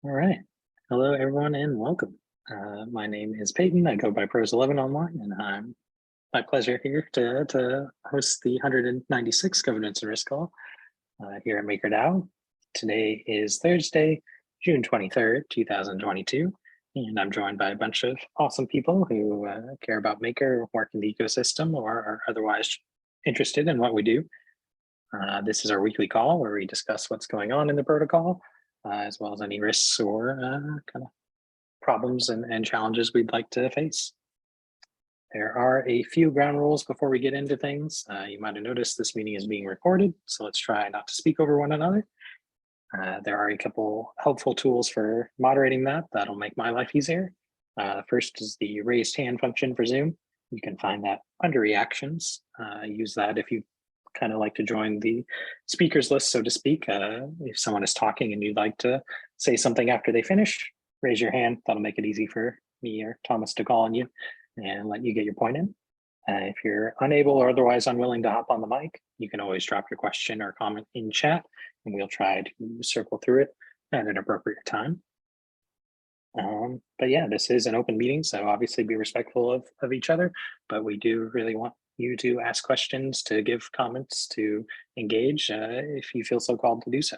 All right. Hello, everyone, and welcome. My name is Peyton. I go by Pros11 online, and my pleasure here to host the 196th Governance and Risk Call here at MakerDAO. Today is Thursday, June 23rd, 2022, and I'm joined by a bunch of awesome people who care about Maker, work in the ecosystem, or are otherwise interested in what we do. This is our weekly call where we discuss what's going on in the protocol, as well as any risks or kind of problems and challenges we'd like to face. There are a few ground rules before we get into things. You might have noticed this meeting is being recorded, so let's try not to speak over one another. There are a couple helpful tools for moderating that'll make my life easier. First is the raised hand function for Zoom. You can find that under reactions. Use that if you kind of like to join the speakers list, so to speak. If someone is talking and you'd like to say something after they finish, raise your hand. That'll make it easy for me or Thomas to call on you and let you get your point in. If you're unable or otherwise unwilling to hop on the mic, you can always drop your question or comment in chat, and we'll try to circle through it at an appropriate time. But yeah, this is an open meeting, so obviously be respectful of each other, but we do really want you to ask questions, to give comments, to engage if you feel so called to do so.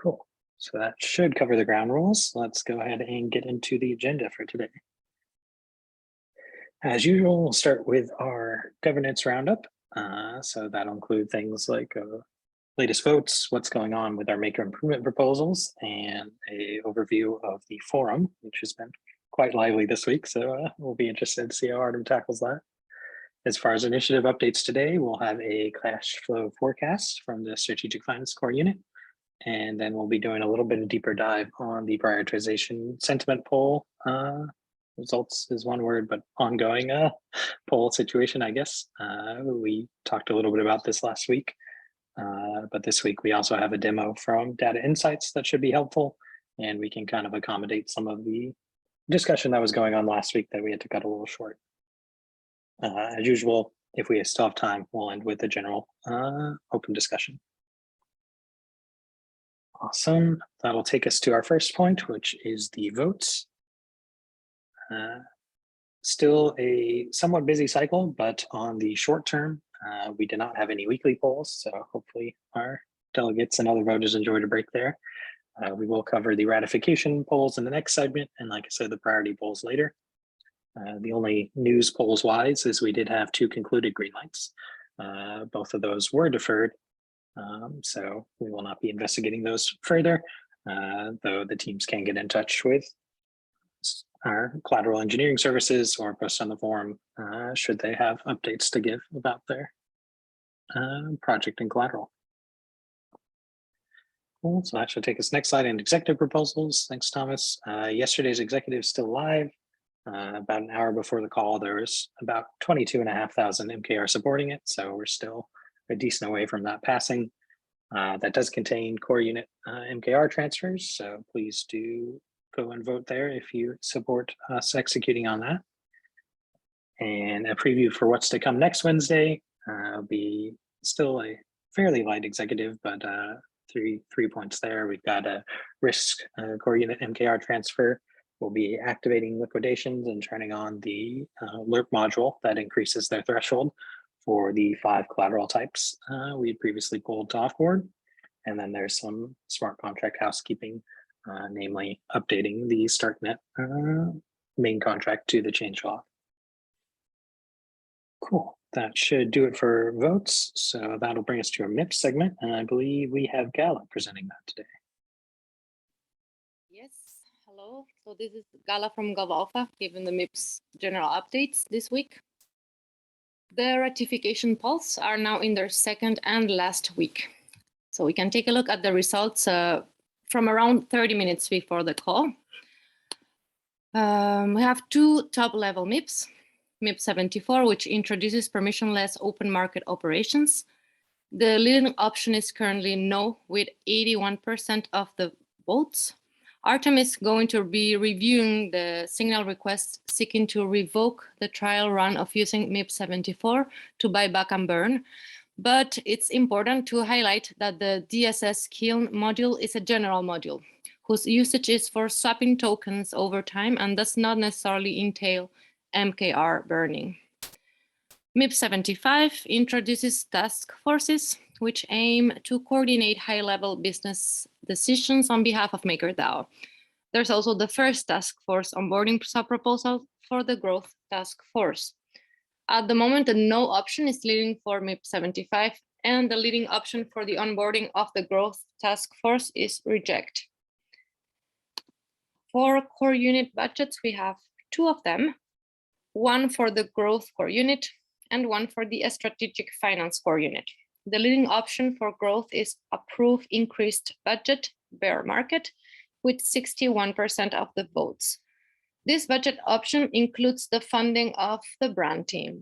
Cool. So that should cover the ground rules. Let's go ahead and get into the agenda for today. As usual, we'll start with our governance roundup. So that'll include things like latest votes, what's going on with our Maker improvement proposals, and an overview of the forum, which has been quite lively this week. So we'll be interested to see how Artem tackles that. As far as initiative updates today, we'll have a cash flow forecast from the Strategic Finance Core Unit. And then we'll be doing a little bit of deeper dive on the prioritization sentiment poll. Results is one word, but ongoing poll situation, I guess. We talked a little bit about this last week, but this week we also have a demo from Data Insights that should be helpful, and we can kind of accommodate some of the discussion that was going on last week that we had to cut a little short. As usual, if we still have time, we'll end with a general open discussion. Awesome. That'll take us to our first point, which is the votes. Still a somewhat busy cycle, but on the short term, we did not have any weekly polls, so hopefully our delegates and other voters enjoyed a break there. We will cover the ratification polls in the next segment, and like I said, the priority polls later. The only news polls wise is we did have 2 concluded green lights. Both of those were deferred, so we will not be investigating those further, though the teams can get in touch with our collateral engineering services or post on the forum should they have updates to give about their project and collateral. Cool, so that should take us next slide in executive proposals. Thanks, Thomas. Yesterday's executive is still live. About an hour before the call, there was about 22,500 MKR supporting it, so we're still a decent away from that passing. That does contain core unit MKR transfers, so please do go and vote there if you support us executing on that. And a preview for what's to come next Wednesday will be still a fairly light executive, but three points there. We've got a risk core unit MKR transfer. We'll be activating liquidations and turning on the _lerp module that increases their threshold for the 5 collateral types we had previously pulled to offboard. And then there's some smart contract housekeeping, namely updating the StarkNet main contract to the changelog. Cool, that should do it for votes. So that'll bring us to our MIPS segment, and I believe we have Gala presenting that today. Yes. Hello, so this is Gala from GovAlpha, giving the MIPS general updates this week. The ratification polls are now in their second and last week. So we can take a look at the results from around 30 minutes before the call. We have 2 top-level MIPs, MIP 74, which introduces permissionless open market operations. The leading option is currently no, with 81% of the votes. Artem is going to be reviewing the signal request seeking to revoke the trial run of using MIP 74 to buy back and burn. But it's important to highlight that the DSS kiln module is a general module, whose usage is for swapping tokens over time and does not necessarily entail MKR burning. MIP 75 introduces task forces, which aim to coordinate high-level business decisions on behalf of MakerDAO. There's also the first task force onboarding sub-proposal for the growth task force. At the moment, the no option is leading for MIP 75, and the leading option for the onboarding of the growth task force is reject. For core unit budgets, we have two of them, one for the growth core unit and one for the strategic finance core unit. The leading option for growth is approve increased budget, bear market, with 61% of the votes. This budget option includes the funding of the brand team.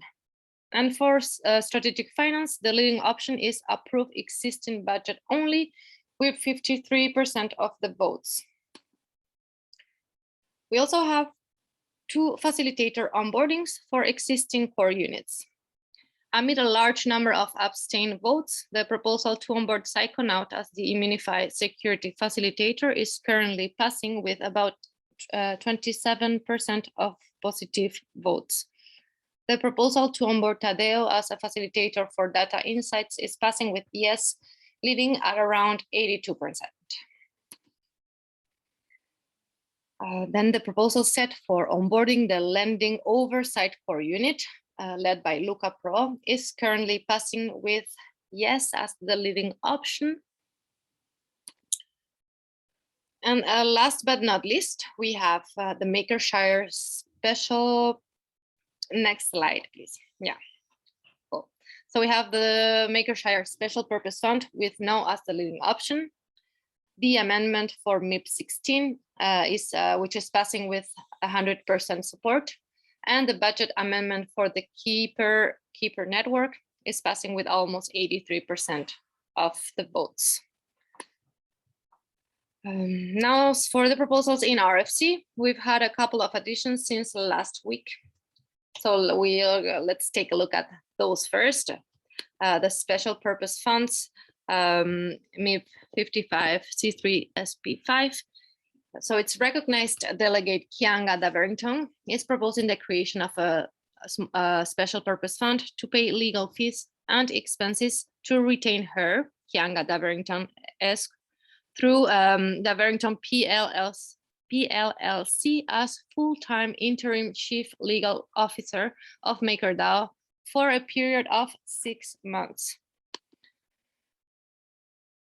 And for strategic finance, the leading option is approve existing budget only, with 53% of the votes. We also have two facilitator onboardings for existing core units. Amid a large number of abstained votes, the proposal to onboard Psychonaut as the Immunify security facilitator is currently passing with about 27% of positive votes. The proposal to onboard Tadeo as a facilitator for data insights is passing with yes, leading at around 82%. Then the proposal set for onboarding the lending oversight core unit, led by Luca Pro, is currently passing with yes as the leading option. And last but not least, we have the MakerShire special. Next slide, please. Yeah. Cool. So we have the MakerShire special purpose fund with no as the leading option. The amendment for MIP 16 which is passing with 100% support. And the budget amendment for the Keeper network is passing with almost 83% of the votes. Now for the proposals in RFC, we've had a couple of additions since last week. So let's take a look at those first. The special purpose funds, MIP 55 C3 SP5. So it's recognized delegate Qianga Daverington is proposing the creation of a special purpose fund to pay legal fees and expenses to retain her, Qianga Daverington S, through Daverington PLLC as full-time interim chief legal officer of MakerDAO for a period of 6 months.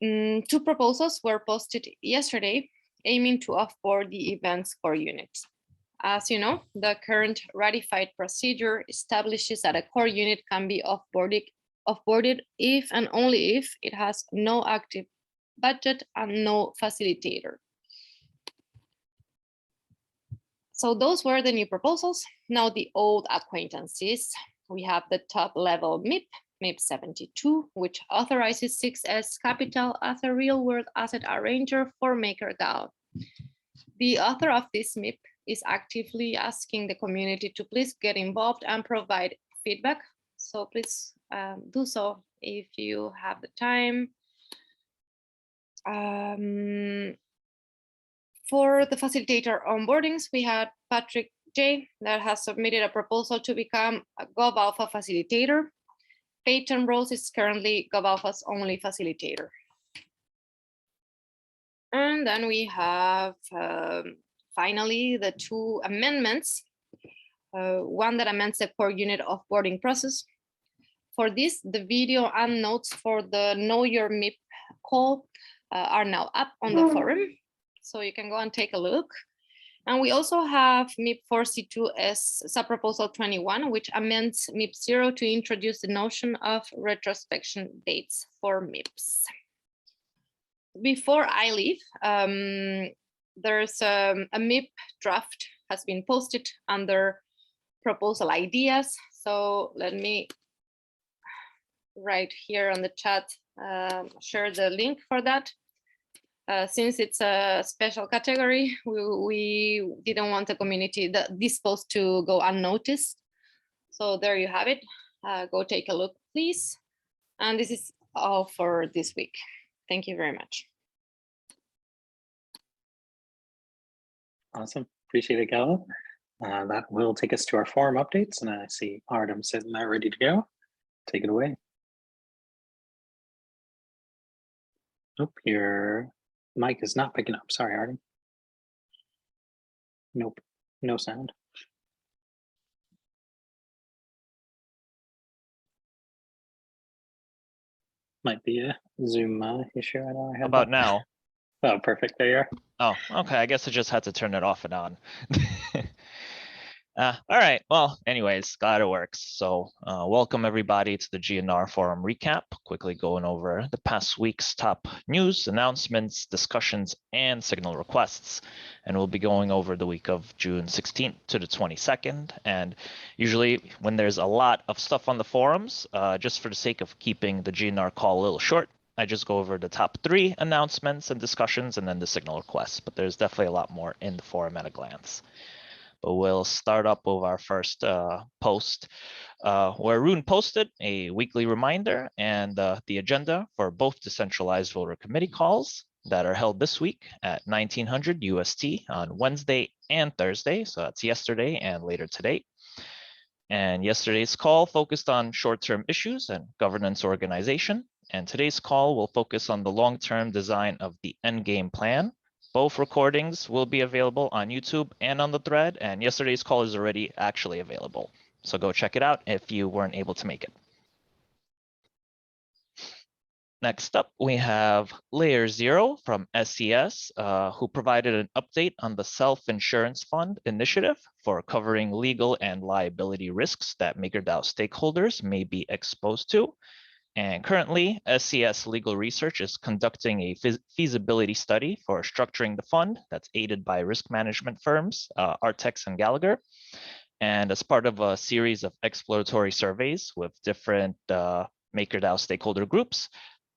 Two proposals were posted yesterday, aiming to offboard the events core unit. As you know, the current ratified procedure establishes that a core unit can be offboarded if and only if it has no active budget and no facilitator. So those were the new proposals. Now the old acquaintances. We have the top level MIP 72, which authorizes 6S Capital as a real-world asset arranger for MakerDAO. The author of this MIP is actively asking the community to please get involved and provide feedback. So please do so if you have the time. For the facilitator onboardings, we had Patrick J that has submitted a proposal to become a GovAlpha facilitator. Peyton Rose is currently GovAlpha's only facilitator. And then we have finally the two amendments. One that amends the core unit offboarding process. For this, the video and notes for the Know Your MIP call are now up on the forum. So you can go and take a look. And we also have MIP 4C2S subproposal 21, which amends MIP 0 to introduce the notion of retrospection dates for MIPs. Before I leave, there's a MIP draft has been posted under proposal ideas. So let me right here on the chat, share the link for that. Since it's a special category, we didn't want the community, this post to go unnoticed. So there you have it. Go take a look, please. And this is all for this week. Thank you very much. Awesome. Appreciate it, Gal. That will take us to our forum updates, and I see Artem sitting there ready to go. Take it away. Nope, your mic is not picking up. Sorry, Artem. Nope, no sound. Might be a Zoom issue. I know I How have about that. now? Oh, perfect. There you are. Oh, okay. I guess I just had to turn it off and on. All right. Well, anyways, glad it works. So welcome everybody to the 𝘰𝘧𝘪 forum recap, quickly going over the past week's top news, announcements, discussions, and signal requests. And we'll be going over the week of June 16th to the 22nd. And usually when there's a lot of stuff on the forums, just for the sake of keeping the 𝘰𝘧𝘪 call a little short, I just go over the top 3 announcements and discussions and then the signal requests. But there's definitely a lot more in the forum at a glance. But we'll start up with our first post where Rune posted a weekly reminder and the agenda for both decentralized voter committee calls that are held this week at 1900 UST on Wednesday and Thursday. So that's yesterday and later today. And yesterday's call focused on short-term issues and governance organization. And today's call will focus on the long-term design of the endgame plan. Both recordings will be available on YouTube and on the thread, and yesterday's call is already actually available. So go check it out if you weren't able to make it. Next up, we have 𝘧𝘪𝘴 from SES, who provided an update on the Self-Insurance Fund initiative for covering legal and liability risks that MakerDAO stakeholders may be exposed to. And currently, SES Legal Research is conducting a feasibility study for structuring the fund that's aided by risk management firms, Artex and Gallagher. And as part of a series of exploratory surveys with different MakerDAO stakeholder groups,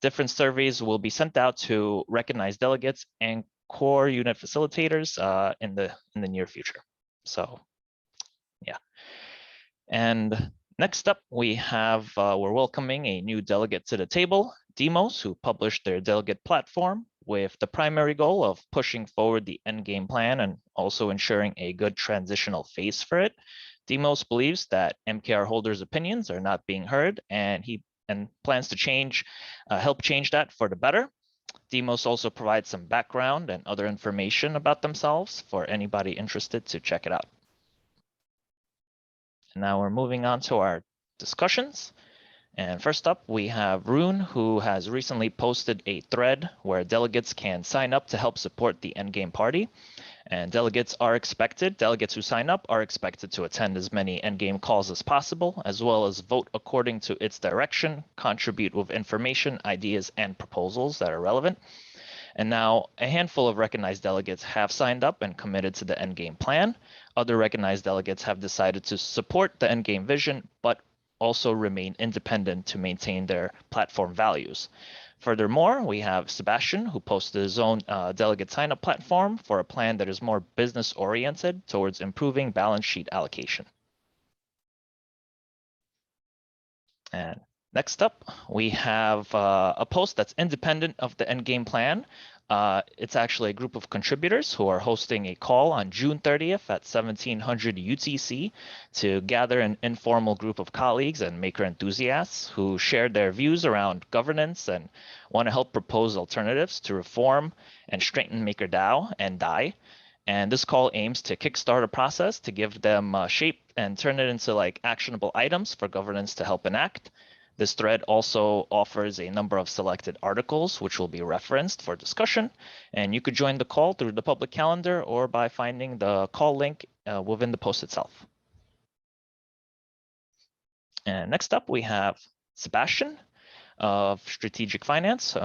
different surveys will be sent out to recognized delegates and core unit facilitators in the near future. So, yeah. And next up, we have, we're welcoming a new delegate to the table, Demos, who published their delegate platform with the primary goal of pushing forward the endgame plan and also ensuring a good transitional phase for it. Demos believes that MKR holders' opinions are not being heard, and he plans to help change that for the better. Demos also provides some background and other information about themselves for anybody interested to check it out. And now we're moving on to our discussions. And first up, we have Rune, who has recently posted a thread where delegates can sign up to help support the endgame party. And delegates who sign up are expected to attend as many endgame calls as possible, as well as vote according to its direction, contribute with information, ideas, and proposals that are relevant. And now a handful of recognized delegates have signed up and committed to the endgame plan. Other recognized delegates have decided to support the endgame vision, but also remain independent to maintain their platform values. Furthermore, we have Sebastian, who posted his own delegate sign-up platform for a plan that is more business-oriented towards improving balance sheet allocation. And next up, we have a post that's independent of the endgame plan. It's actually a group of contributors who are hosting a call on June 30th at 1700 UTC to gather an informal group of colleagues and maker enthusiasts who shared their views around governance and want to help propose alternatives to reform and strengthen MakerDAO and DAI. And this call aims to kickstart a process to give them shape and turn it into like actionable items for governance to help enact. This thread also offers a number of selected articles, which will be referenced for discussion. And you could join the call through the public calendar or by finding the call link within the post itself. And next up, we have Sebastian of Strategic Finance,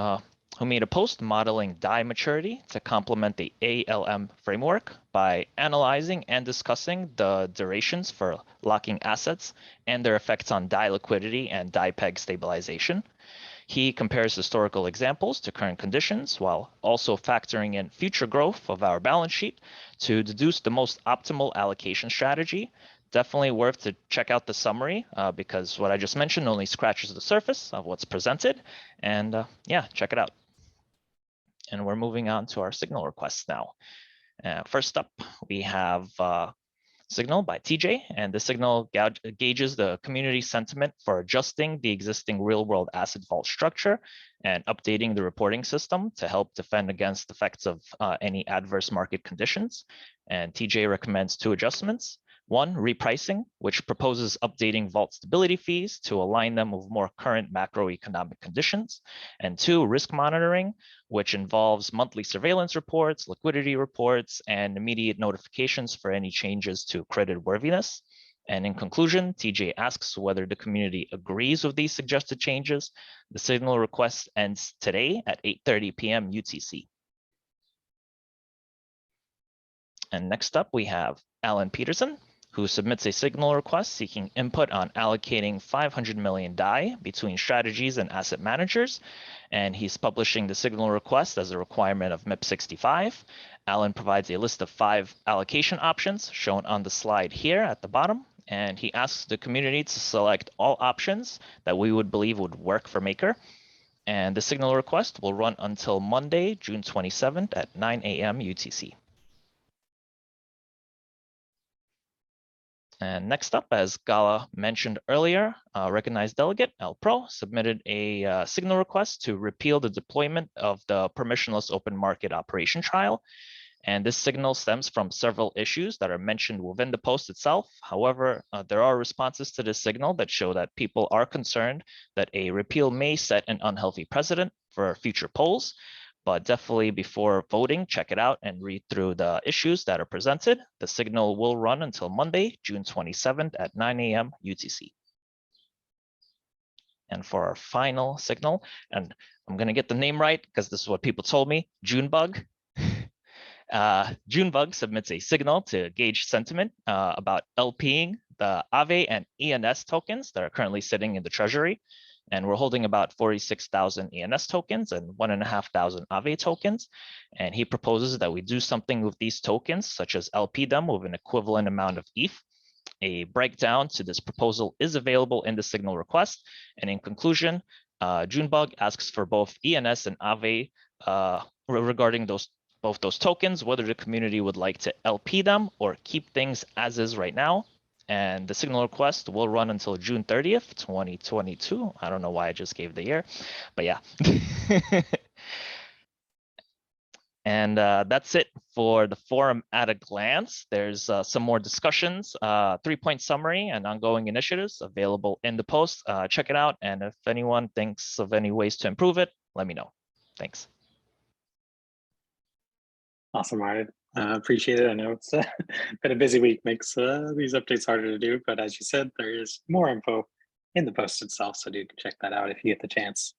who made a post modeling DAI maturity to complement the ALM framework by analyzing and discussing the durations for locking assets and their effects on DAI liquidity and DAI peg stabilization. He compares historical examples to current conditions while also factoring in future growth of our balance sheet to deduce the most optimal allocation strategy. Definitely worth to check out the summary because what I just mentioned only scratches the surface of what's presented. And yeah, check it out. And we're moving on to our signal requests now. First up, we have signal by TJ, and the signal gauges the community sentiment for adjusting the existing real-world asset vault structure and updating the reporting system to help defend against the effects of any adverse market conditions. And TJ recommends 2 adjustments. 1, repricing, which proposes updating vault stability fees to align them with more current macroeconomic conditions. And 2, risk monitoring, which involves monthly surveillance reports, liquidity reports, and immediate notifications for any changes to credit worthiness. And in conclusion, TJ asks whether the community agrees with these suggested changes. The signal request ends today at 8:30 p.m. UTC. And next up, we have Alan Peterson, who submits a signal request seeking input on allocating 500 million DAI between strategies and asset managers. And he's publishing the signal request as a requirement of MIP 65. Alan provides a list of 5 allocation options shown on the slide here at the bottom. And he asks the community to select all options that we would believe would work for Maker. And the signal request will run until Monday, June 27th at 9 a.m. UTC. And next up, as Gala mentioned earlier, recognized delegate 𝘍𝑃RO submitted a signal request to repeal the deployment of the permissionless open market operation trial. And this signal stems from several issues that are mentioned within the post itself. However, there are responses to this signal that show that people are concerned that a repeal may set an unhealthy precedent for future polls. But definitely before voting, check it out and read through the issues that are presented. The signal will run until Monday, June 27th at 9 a.m. UTC. And for our final signal, and I'm going to get the name right because this is what people told me, 𝘰𝘬𝘦. 𝘰𝘬𝘦 submits a signal to gauge sentiment about LPing the 𝘰𝘬𝘮 and ENS tokens that are currently sitting in the treasury. And we're holding about 46,000 ENS tokens and 1,500 𝘰𝘬𝘮 tokens. And he proposes that we do something with these tokens, such as LP them with an equivalent amount of ETH. A breakdown to this proposal is available in the signal request. And in conclusion, 𝘰𝘬𝘦 asks for both ENS and 𝘰𝘬𝘮 regarding both those tokens, whether the community would like to LP them or keep things as is right now. And the signal request will run until June 30th, 2022. I don't know why I just gave the year, but yeah. And that's it for the forum at a glance. There's some more discussions, 3-point summary and ongoing initiatives available in the post. Check it out. And if anyone thinks of any ways to improve it, let me know. Thanks. Awesome, Martin. Appreciate it. I know it's been a busy week, makes these updates harder to do, but as you said, there is more info in the post itself, so do check that out if you get the chance.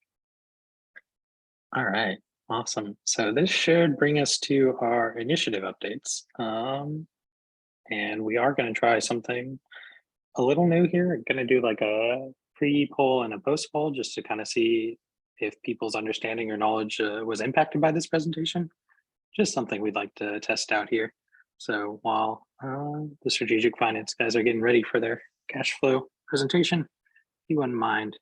All right, awesome. So this should bring us to our initiative updates. And we are going to try something a little new here. I'm going to do like a pre-poll and a post-poll just to kind of see if people's understanding or knowledge was impacted by this presentation. Just something we'd like to test out here. So while the strategic finance guys are getting ready for their cash flow presentation, if you wouldn't mind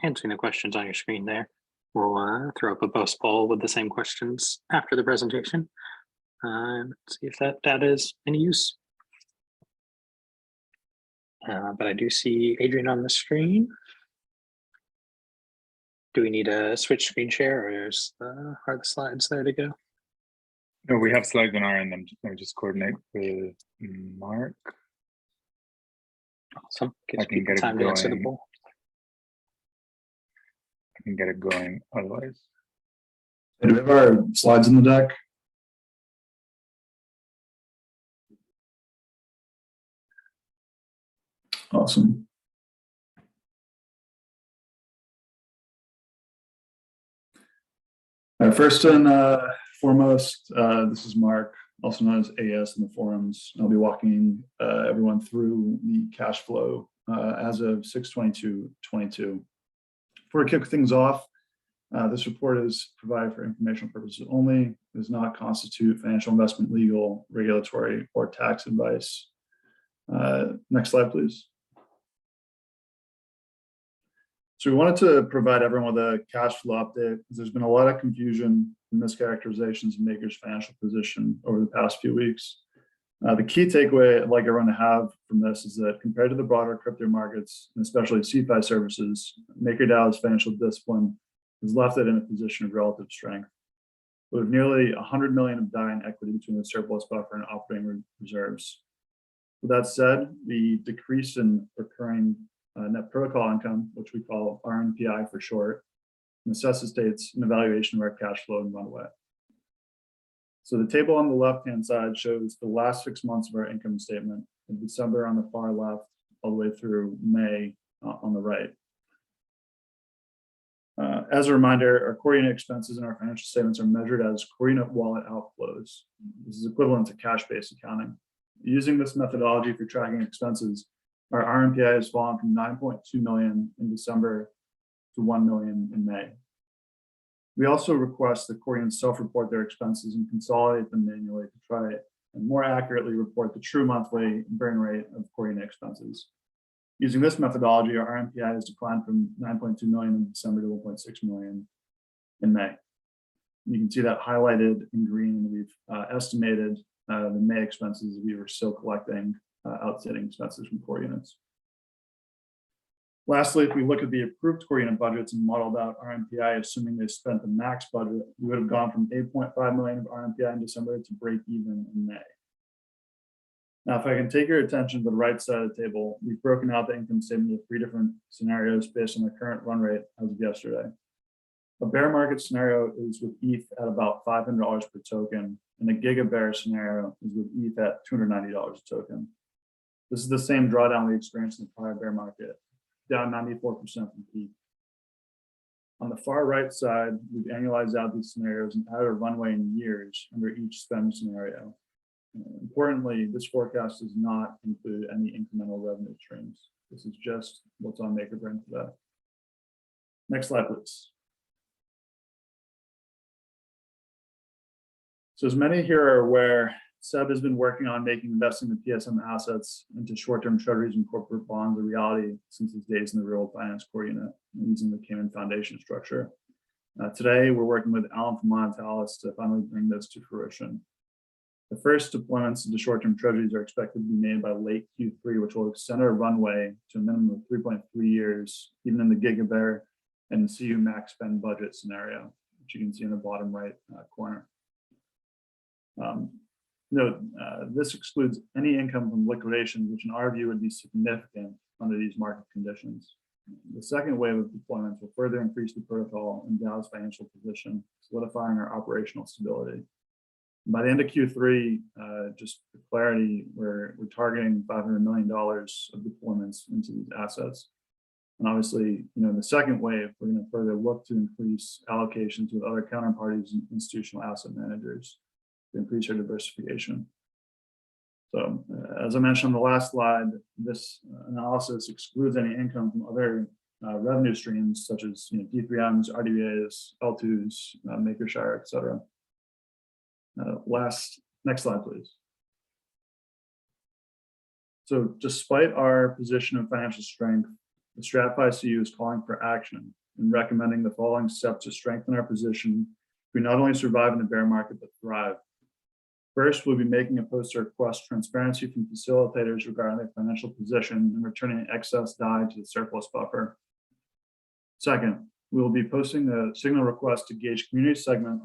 answering the questions on your screen there, we'll throw up a post poll with the same questions after the presentation and see if that data is any use. But I do see Adrian on the screen. Do we need a switch screen share, or are the slides there to go? No, we have slides on our end. Let me just coordinate with Mark. Awesome. I can get it time to answer the going. poll. I can get it going otherwise. Do we have our slides in the deck? Awesome. First and foremost, this is Mark, also known as AS in the forums. I'll be walking everyone through the cash flow as of 6/22/22. Before we kick things off, this report is provided for informational purposes only. It does not constitute financial investment, legal, regulatory, or tax advice. Next slide, please. So we wanted to provide everyone with a cash flow update because there's been a lot of confusion and mischaracterizations of Maker's financial position over the past few weeks. The key takeaway I'd like everyone to have from this is that compared to the broader crypto markets, and especially CeFi services, MakerDAO's financial discipline has left it in a position of relative strength. With nearly 100 million of DAI in equity between the surplus buffer and operating reserves. With that said, the decrease in recurring net protocol income, which we call RNPI for short, necessitates an evaluation of our cash flow and runway. So the table on the left-hand side shows the last 6 months of our income statement, in December on the far left, all the way through May on the right. As a reminder, our core unit expenses in our financial statements are measured as core unit wallet outflows. This is equivalent to cash-based accounting. Using this methodology for tracking expenses, our RMPI has fallen from 9.2 million in December to 1 million in May. We also request that core units self-report their expenses and consolidate them manually to try and more accurately report the true monthly burn rate of core unit expenses. Using this methodology, our RMPI has declined from 9.2 million in December to 1.6 million in May. You can see that highlighted in green, and we've estimated the May expenses we were still collecting outstanding expenses from core units. Lastly, if we look at the approved core unit budgets and modeled out RMPI, assuming they spent the max budget, we would have gone from 8.5 million of RMPI in December to break even in May. Now, if I can take your attention to the right side of the table, we've broken out the income statement into 3 different scenarios based on the current run rate as of yesterday. A bear market scenario is with ETH at about $500 per token, and a giga bear scenario is with ETH at $290 a token. This is the same drawdown we experienced in the prior bear market, down 94% from peak. On the far right side, we've annualized out these scenarios and added a runway in years under each spend scenario. Importantly, this forecast does not include any incremental revenue streams. This is just what's on MakerBrain today. Next slide, please. So as many here are aware, Seb has been working on making investing in PSM assets into short-term treasuries and corporate bonds a reality since his days in the Real Finance Core Unit using the Cayman Foundation structure. Today, we're working with Alan from Monetalis to finally bring this to fruition. The first deployments into short-term treasuries are expected to be made by late Q3, which will extend our runway to a minimum of 3.3 years, even in the GigaBear and the CU max spend budget scenario, which you can see in the bottom right corner. Note, this excludes any income from liquidations, which in our view would be significant under these market conditions. The second wave of deployments will further increase the protocol and DAO's financial position, solidifying our operational stability. By the end of Q3, just for clarity, we're targeting $500 million of deployments into these assets. And obviously, in the second wave, we're going to further look to increase allocations with other counterparties and institutional asset managers to increase our diversification. So as I mentioned on the last slide, this analysis excludes any income from other revenue streams such as D3Ms, RDAs, L2s, MakerShare, et cetera. Next slide, please. So despite our position of financial strength, the StratFi CU is calling for action and recommending the following steps to strengthen our position. We not only survive in the bear market, but thrive. First, we'll be making a post to request transparency from facilitators regarding their financial position and returning excess DAI to the surplus buffer. Second, we will be posting a signal request to gauge community sentiment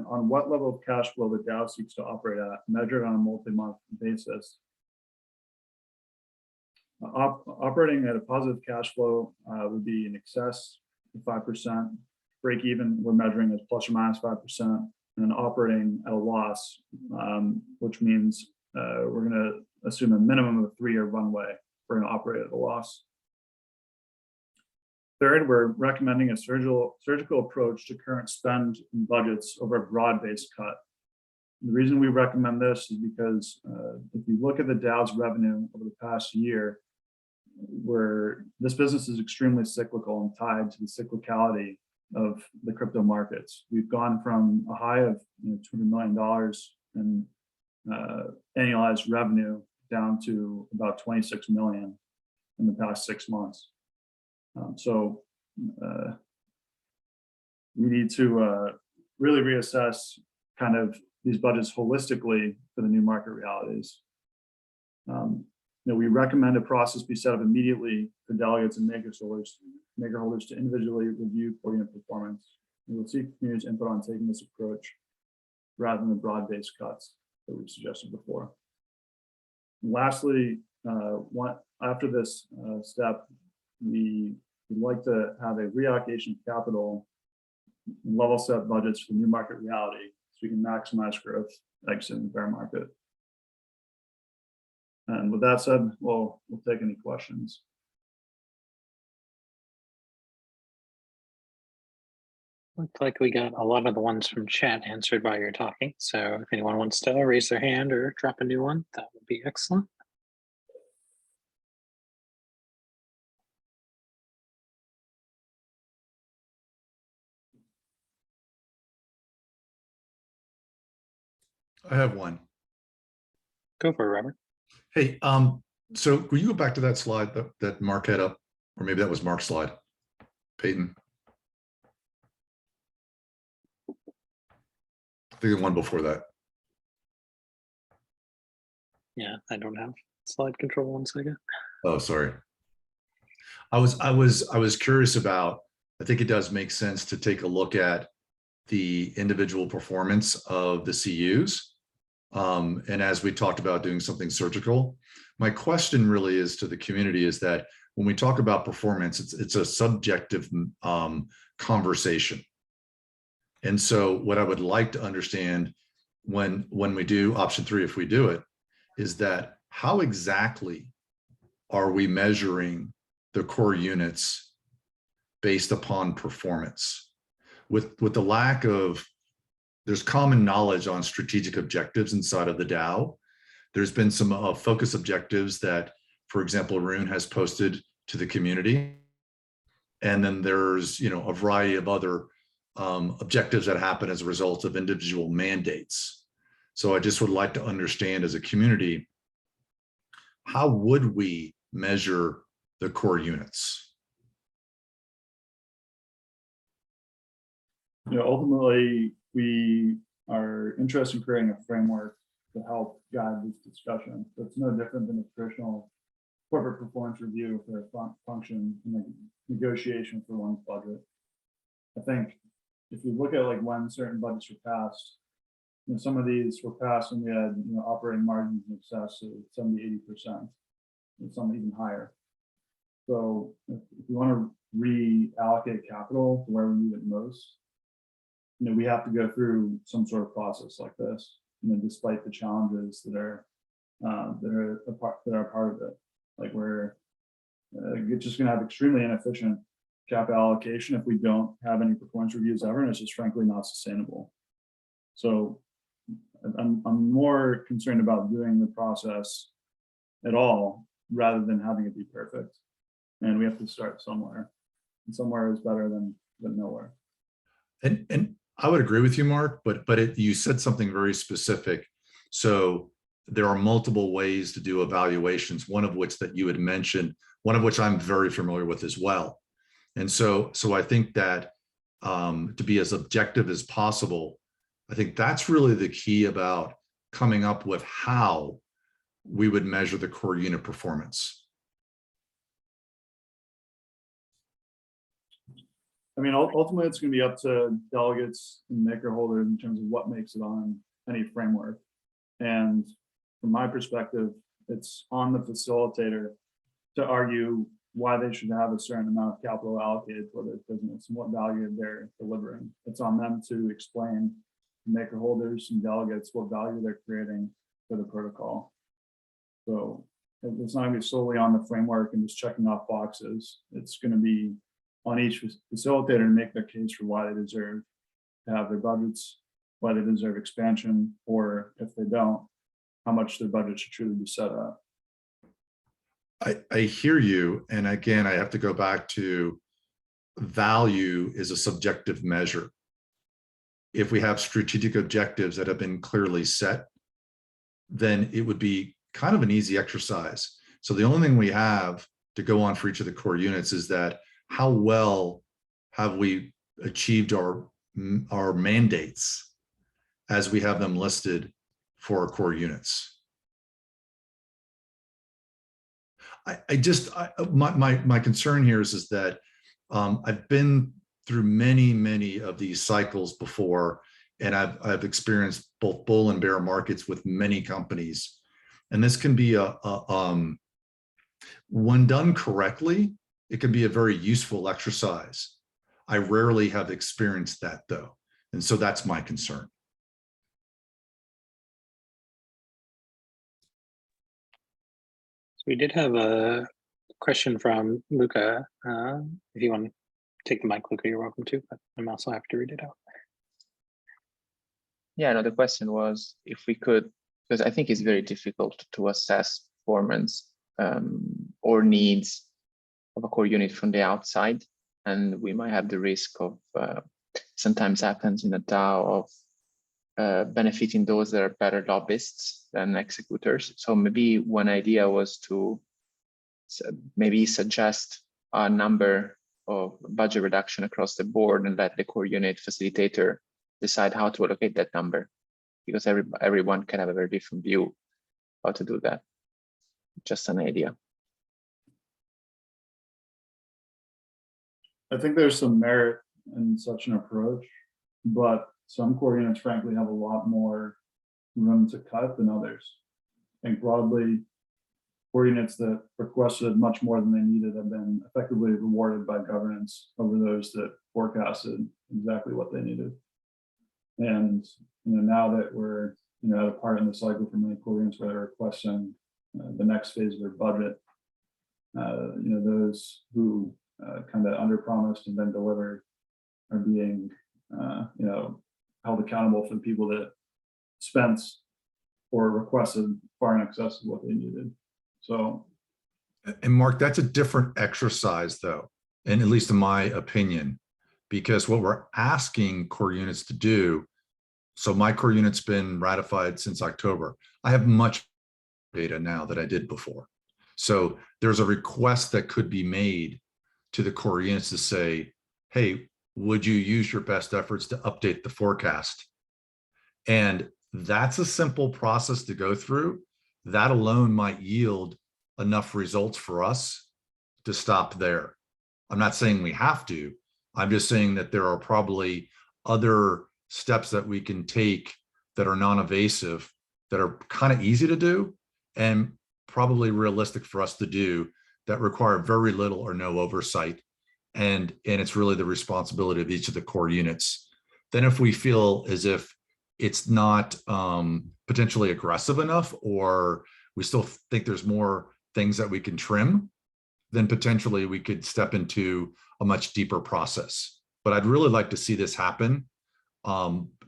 on what level of cash flow the DAO seeks to operate at, measured on a multi-month basis. Operating at a positive cash flow would be in excess of 5%. Break even, we're measuring as plus or minus 5%. And operating at a loss, which means we're going to assume a minimum of a 3-year runway. We're going to operate at a loss. Third, we're recommending a surgical approach to current spend and budgets over a broad-based cut. The reason we recommend this is because if you look at the DAO's revenue over the past year, this business is extremely cyclical and tied to the cyclicality of the crypto markets. We've gone from a high of $200 million in annualized revenue down to about 26 million in the past 6 months. So we need to really reassess kind of these budgets holistically for the new market realities. We recommend a process be set up immediately for delegates and maker holders to individually review core unit performance. We will seek community's input on taking this approach rather than the broad-based cuts that we've suggested before. And lastly, after this step, we would like to have a reallocation of capital and level set budgets for the new market reality so we can maximize growth exiting the bear market. And with that said, we'll take any questions. Looks like we got a lot of the ones from chat answered while you're talking. So if anyone wants to raise their hand or drop a new one, that would be excellent. I have one. Go for it, Robert. Hey, so will you go back to that slide that Mark had up, or maybe that was Mark's slide, Peyton? I think the one before that. Yeah, I don't have slide control. 1 second. Oh, sorry. I was curious about, I think it does make sense to take a look at the individual performance of the CUs. And as we talked about doing something surgical, my question really is to the community is that when we talk about performance, it's a subjective conversation. And so what I would like to understand when we do option 3, if we do it, is that how exactly are we measuring the core units based upon performance? With the lack of, there's common knowledge on strategic objectives inside of the DAO. There's been some focus objectives that, for example, Arun has posted to the community. And then there's, a variety of other objectives that happen as a result of individual mandates. So I just would like to understand as a community, how would we measure the core units? Ultimately, we are interested in creating a framework to help guide this discussion. So it's no different than a traditional corporate performance review for a function in the negotiation for one's budget. I think if you look at like when certain budgets were passed, some of these were passed when we had operating margins in excess of 70–80%, and some even higher. So if you want to reallocate capital to where we need it most, we have to go through some sort of process like this, despite the challenges that are part of it. Like we're just going to have extremely inefficient capital allocation if we don't have any performance reviews ever, and it's just frankly not sustainable. So I'm more concerned about doing the process at all rather than having it be perfect. And we have to start somewhere, and somewhere is better than nowhere. And I would agree with you, Mark, but you said something very specific. So there are multiple ways to do evaluations, one of which that you had mentioned, one of which I'm very familiar with as well. And so I think that to be as objective as possible, I think that's really the key about coming up with how we would measure the core unit performance. I mean, ultimately, it's going to be up to delegates and maker holders in terms of what makes it on any framework. And from my perspective, it's on the facilitator to argue why they should have a certain amount of capital allocated for their business and what value they're delivering. It's on them to explain to maker holders and delegates what value they're creating for the protocol. So it's not going to be solely on the framework and just checking off boxes. It's going to be on each facilitator to make their case for why they deserve to have their budgets, why they deserve expansion, or if they don't, how much their budget should truly be set at. I hear you. And again, I have to go back to value is a subjective measure. If we have strategic objectives that have been clearly set, then it would be kind of an easy exercise. So the only thing we have to go on for each of the core units is that how well have we achieved our mandates as we have them listed for our core units. My concern here is that I've been through many of these cycles before, and I've experienced both bull and bear markets with many companies. And this can be when done correctly, it can be a very useful exercise. I rarely have experienced that though. And so that's my concern. So we did have a question from Luca. If you want to take the mic, Luca, you're welcome to, but I'm also happy to read it out. Yeah, no, the question was if we could, because I think it's very difficult to assess performance or needs of a core unit from the outside. And we might have the risk of, sometimes happens in a DAO, of benefiting those that are better lobbyists than executors. So maybe one idea was to maybe suggest a number of budget reduction across the board and let the core unit facilitator decide how to allocate that number, because everyone can have a very different view how to do that. Just an idea. I think there's some merit in such an approach, but some core units frankly have a lot more room to cut than others. I think broadly, core units that requested much more than they needed have been effectively rewarded by governance over those that forecasted exactly what they needed. And now that we're at a part in the cycle for many core units where they're requesting the next phase of their budget, those who kind of underpromised and then delivered are being held accountable for the people that spent or requested far in excess of what they needed. So, and Mark, that's a different exercise though, and at least in my opinion, because what we're asking core units to do, so my core unit's been ratified since October. I have much data now that I did before. So there's a request that could be made to the core units to say, hey, would you use your best efforts to update the forecast? And that's a simple process to go through. That alone might yield enough results for us to stop there. I'm not saying we have to. I'm just saying that there are probably other steps that we can take that are non-evasive, that are kind of easy to do and probably realistic for us to do, that require very little or no oversight. And it's really the responsibility of each of the core units. Then if we feel as if it's not potentially aggressive enough, or we still think there's more things that we can trim, then potentially we could step into a much deeper process. But I'd really like to see this happen,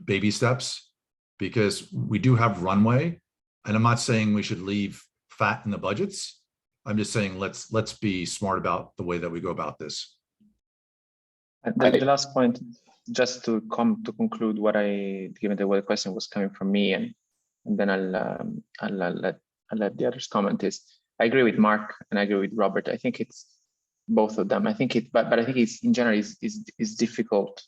baby steps, because we do have runway. And I'm not saying we should leave fat in the budgets. I'm just saying let's be smart about the way that we go about this. And the last point, just to conclude what given that the question was coming from me, and then I'll let the others comment, is I agree with Mark and I agree with Robert. I think it's both of them. I think but I think it's in general is difficult.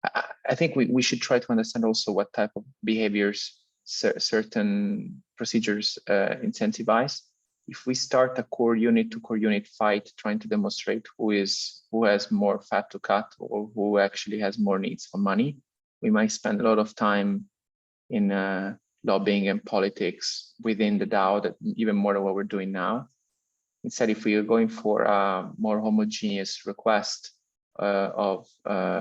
I think we should try to understand also what type of behaviors certain procedures incentivize. If we start a core unit to core unit fight, trying to demonstrate who has more fat to cut or who actually has more needs for money, we might spend a lot of time in lobbying and politics within the DAO, that even more than what we're doing now. Instead, if we are going for a more homogeneous request of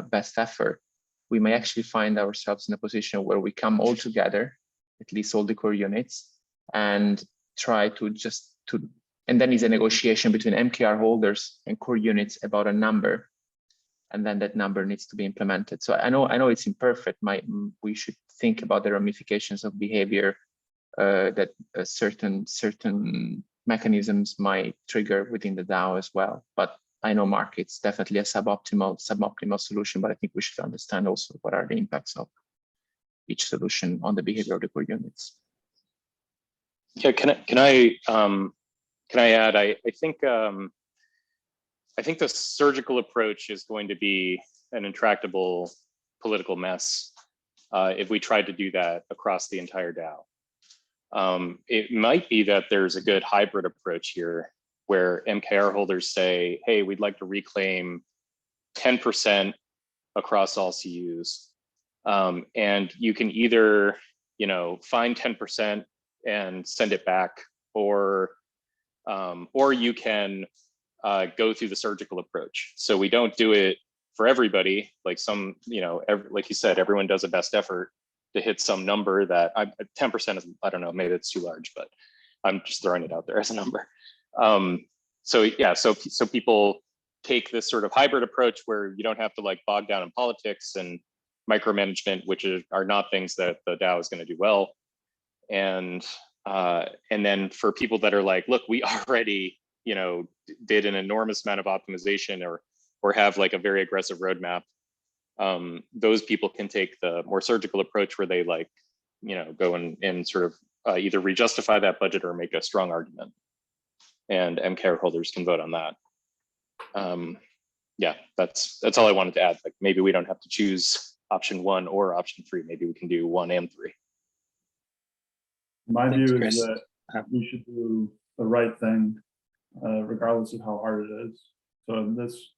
best effort, we may actually find ourselves in a position where we come all together, at least all the core units, and try and then is a negotiation between MKR holders and core units about a number, and then that number needs to be implemented. So I know it's imperfect. We should think about the ramifications of behavior that certain mechanisms might trigger within the DAO as well. But I know, Mark, it's definitely a suboptimal solution, but I think we should understand also what are the impacts of each solution on the behavior of the core units. Yeah, can I add? I think I think the surgical approach is going to be an intractable political mess if we tried to do that across the entire DAO. It might be that there's a good hybrid approach here where MKR holders say, hey, we'd like to reclaim 10% across all CUs. And you can either, find 10% and send it back, or you can go through the surgical approach. So we don't do it for everybody, like some, like you said, everyone does a best effort to hit some number that 10% is, I don't know, maybe it's too large, but I'm just throwing it out there as a number. So people take this sort of hybrid approach where you don't have to like bog down in politics and micromanagement, which are not things that the DAO is going to do well. And then for people that are like, look, we already, did an enormous amount of optimization or have like a very aggressive roadmap. Those people can take the more surgical approach where they like, go and sort of either re-justify that budget or make a strong argument. And MKR holders can vote on that. Yeah, that's all I wanted to add. Like maybe we don't have to choose option 1 or option 3. Maybe we can do 1 and 3. My Thanks, view Chris. is that we should do the right thing, regardless of how hard it is. So this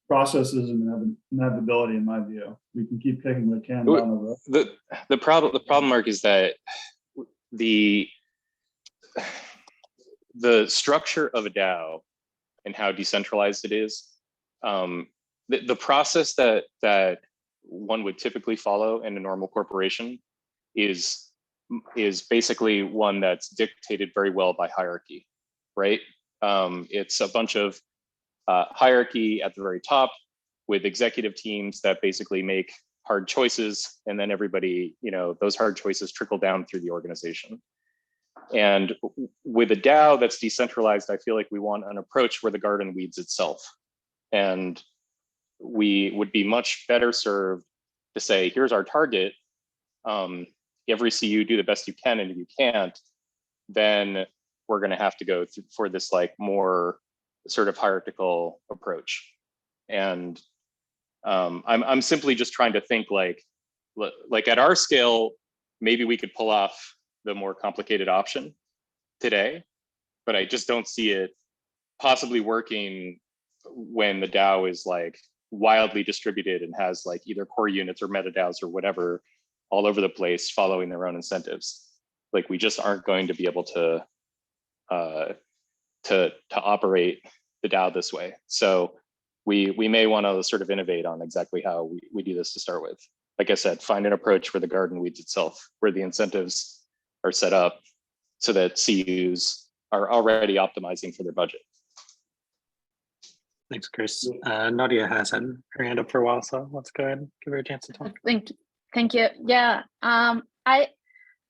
process is an inevitability in my view. We can keep kicking the can down the road. The problem, Mark, is that the structure of a DAO and how decentralized it is, the process that one would typically follow in a normal corporation is basically one that's dictated very well by hierarchy, right? It's a bunch of hierarchy at the very top with executive teams that basically make hard choices, and then everybody, those hard choices trickle down through the organization. And with a DAO that's decentralized, I feel like we want an approach where the garden weeds itself. And we would be much better served to say, here's our target. Every CU, do the best you can, and if you can't, then we're going to have to go for this like more sort of hierarchical approach. And I'm simply just trying to think like at our scale, maybe we could pull off the more complicated option today, but I just don't see it possibly working when the DAO is like wildly distributed and has like either core units or MetaDAOs or whatever all over the place following their own incentives. Like we just aren't going to be able to operate the DAO this way. So we may want to sort of innovate on exactly how we do this to start with. Like I said, find an approach where the garden weeds itself, where the incentives are set up so that CUs are already optimizing for their budget. Thanks, Chris. Nadia has had her hand up for a while, so let's go ahead and give her a chance to talk. Thank you. Yeah, I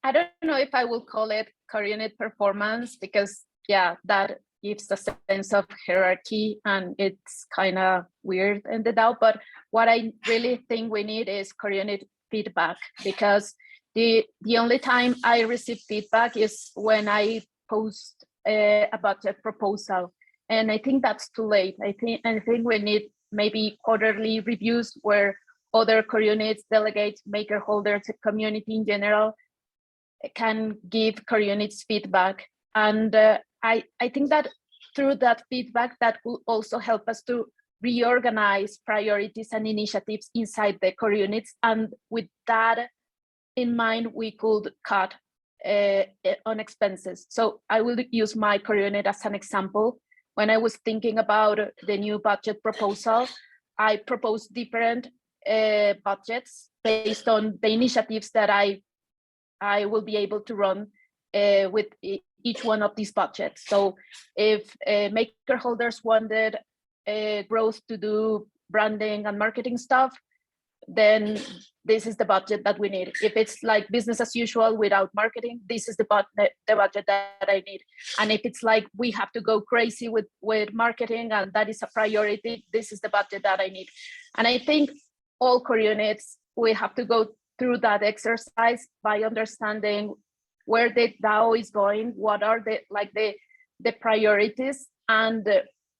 don't know if I will call it core unit performance, because yeah, that gives a sense of hierarchy and it's kind of weird in the DAO. But what I really think we need is core unit feedback, because the only time I receive feedback is when I post a budget proposal. And I think that's too late. I think we need maybe quarterly reviews where other core units, delegates, maker holders, community in general can give core units feedback. And I think that through that feedback, that will also help us to reorganize priorities and initiatives inside the core units. And with that in mind, we could cut on expenses. So I will use my core unit as an example. When I was thinking about the new budget proposal, I proposed different budgets based on the initiatives that I will be able to run with each one of these budgets. So if maker holders wanted growth to do branding and marketing stuff, then this is the budget that we need. If it's like business as usual without marketing, this is the budget that I need. And if it's like we have to go crazy with marketing and that is a priority, this is the budget that I need. And I think all core units, we have to go through that exercise by understanding where the DAO is going, what are the priorities, and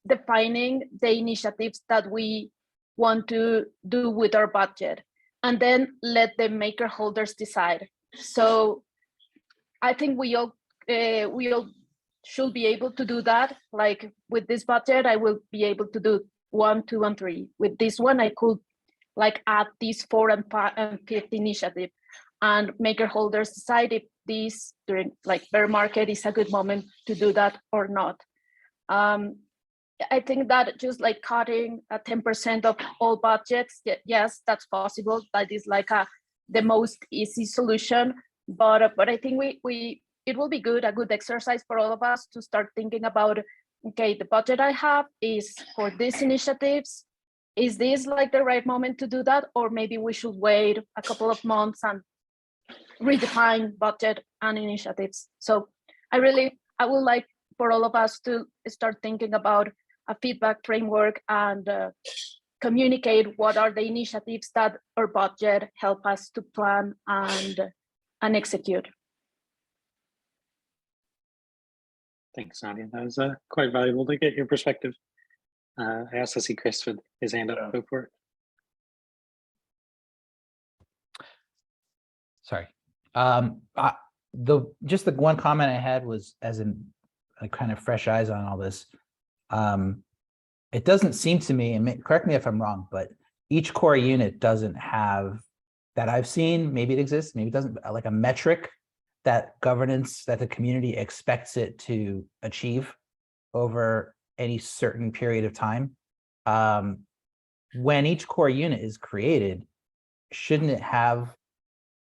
defining the initiatives that we want to do with our budget, and then let the maker holders decide. So I think we all should be able to do that. Like with this budget, I will be able to do 1, 2, and 3. With this one, I could like add these 4 and 5 and 5th initiative, and maker holders decide if this during like bear market is a good moment to do that or not. I think that just like cutting 10% of all budgets, yes, that's possible. That is like the most easy solution. But I think it will be a good exercise for all of us to start thinking about, okay, the budget I have is for these initiatives. Is this like the right moment to do that? Or maybe we should wait a couple of months and redefine budget and initiatives. So I would like for all of us to start thinking about a feedback framework and communicate what are the initiatives that our budget help us to plan and execute. Thanks, Nadia. That was quite valuable to get your perspective. I also see Chris with his hand up. Go for it. Sorry. Just the one comment I had was, as in kind of fresh eyes on all this. It doesn't seem to me, and correct me if I'm wrong, but each core unit doesn't have, that I've seen, maybe it exists, maybe it doesn't, like a metric that governance, that the community expects it to achieve over any certain period of time. When each core unit is created, shouldn't it have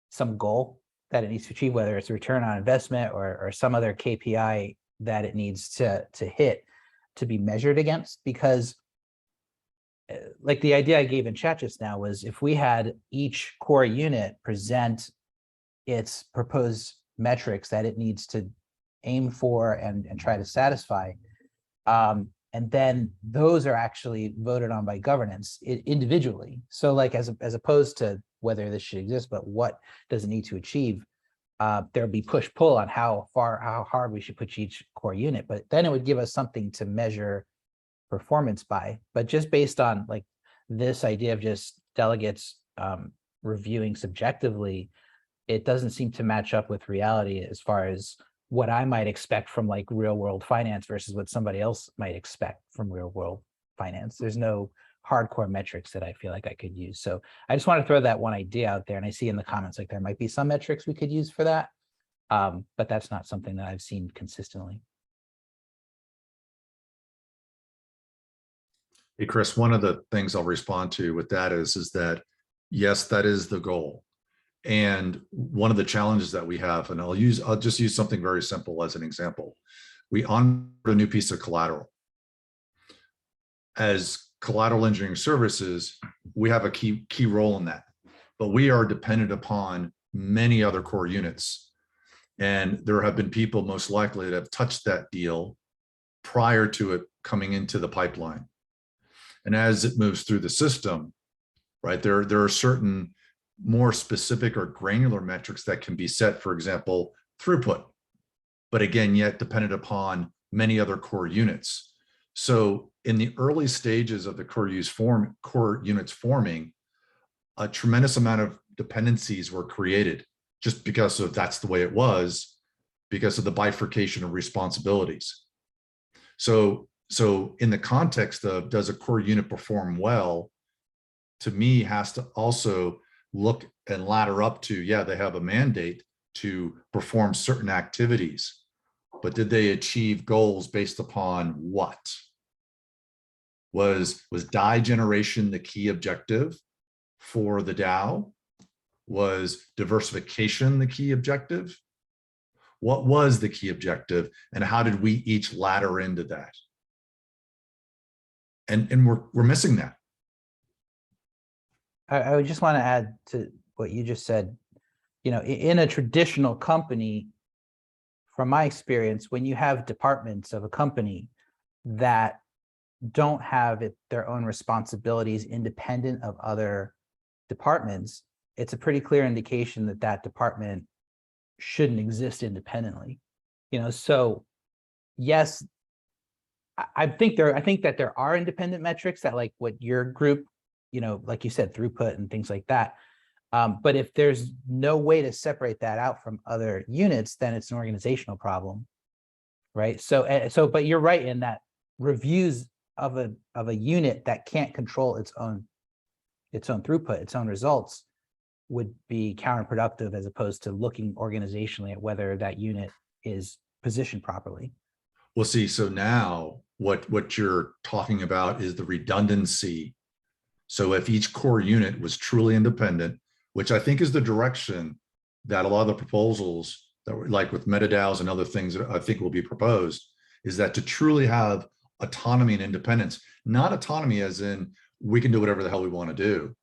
some goal that it needs to achieve, whether it's a return on investment or some other KPI that it needs to hit to be measured against? Because like the idea I gave in chat just now was, if we had each core unit present its proposed metrics that it needs to aim for and try to satisfy, and then those are actually voted on by governance individually. So like as opposed to whether this should exist, but what does it need to achieve, there'll be push-pull on how hard we should push each core unit, but then it would give us something to measure performance by. But just based on like this idea of just delegates reviewing subjectively, it doesn't seem to match up with reality as far as what I might expect from like real world finance versus what somebody else might expect from real world finance. There's no hardcore metrics that I feel like I could use. So I just want to throw that one idea out there. And I see in the comments, like there might be some metrics we could use for that. But that's not something that I've seen consistently. Hey, Chris, one of the things I'll respond to with that is that, yes, that is the goal. And one of the challenges that we have, and I'll just use something very simple as an example. We onboard a new piece of collateral. As collateral engineering services, we have a key role in that, but we are dependent upon many other core units. And there have been people most likely that have touched that deal prior to it coming into the pipeline. And as it moves through the system, right, there are certain more specific or granular metrics that can be set, for example, throughput, but again, yet dependent upon many other core units. So in the early stages of the core units forming, a tremendous amount of dependencies were created just because of that's the way it was, because of the bifurcation of responsibilities. So in the context of does a core unit perform well, to me has to also look and ladder up to, yeah, they have a mandate to perform certain activities, but did they achieve goals based upon what? Was DAI generation the key objective for the DAO? Was diversification the key objective? What was the key objective, and how did we each ladder into that? And we're missing that. I would just want to add to what you just said. You know, in a traditional company, from my experience, when you have departments of a company that don't have their own responsibilities independent of other departments, it's a pretty clear indication that that department shouldn't exist independently. You know, so yes, I think that there are independent metrics that, like what your group, like you said, throughput and things like that. But if there's no way to separate that out from other units, then it's an organizational problem, right? So, but you're right in that reviews of a unit that can't control its own throughput, its own results, would be counterproductive as opposed to looking organizationally at whether that unit is positioned properly. Well, see, so now what you're talking about is the redundancy. So if each core unit was truly independent, which I think is the direction that a lot of the proposals that were like with MetaDAOs and other things that I think will be proposed, is that to truly have autonomy and independence, not autonomy as in we can do whatever the hell we want to do,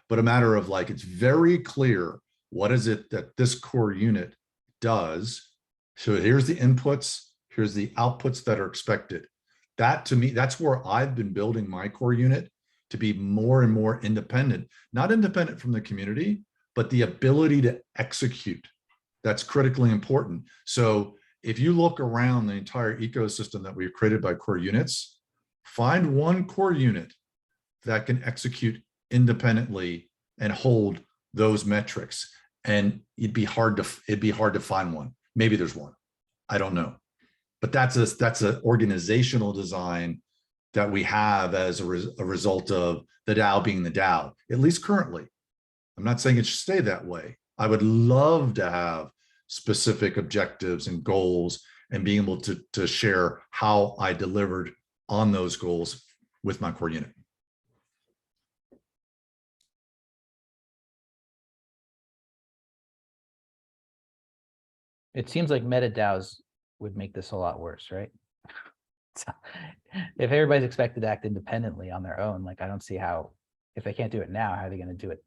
but a matter of like, it's very clear what is it that this core unit does. So here's the inputs, here's the outputs that are expected. That to me, that's where I've been building my core unit to be more and more independent, not independent from the community, but the ability to execute. That's critically important. So if you look around the entire ecosystem that we've created by core units, find one core unit that can execute independently and hold those metrics. And it'd be hard to find one. Maybe there's one, I don't know. But that's an organizational design that we have as a result of the DAO being the DAO, at least currently. I'm not saying it should stay that way. I would love to have specific objectives and goals and being able to share how I delivered on those goals with my core unit. It seems like MetaDAOs would make this a lot worse, right? So, if everybody's expected to act independently on their own, like I don't see how, if they can't do it now, how are they going to do it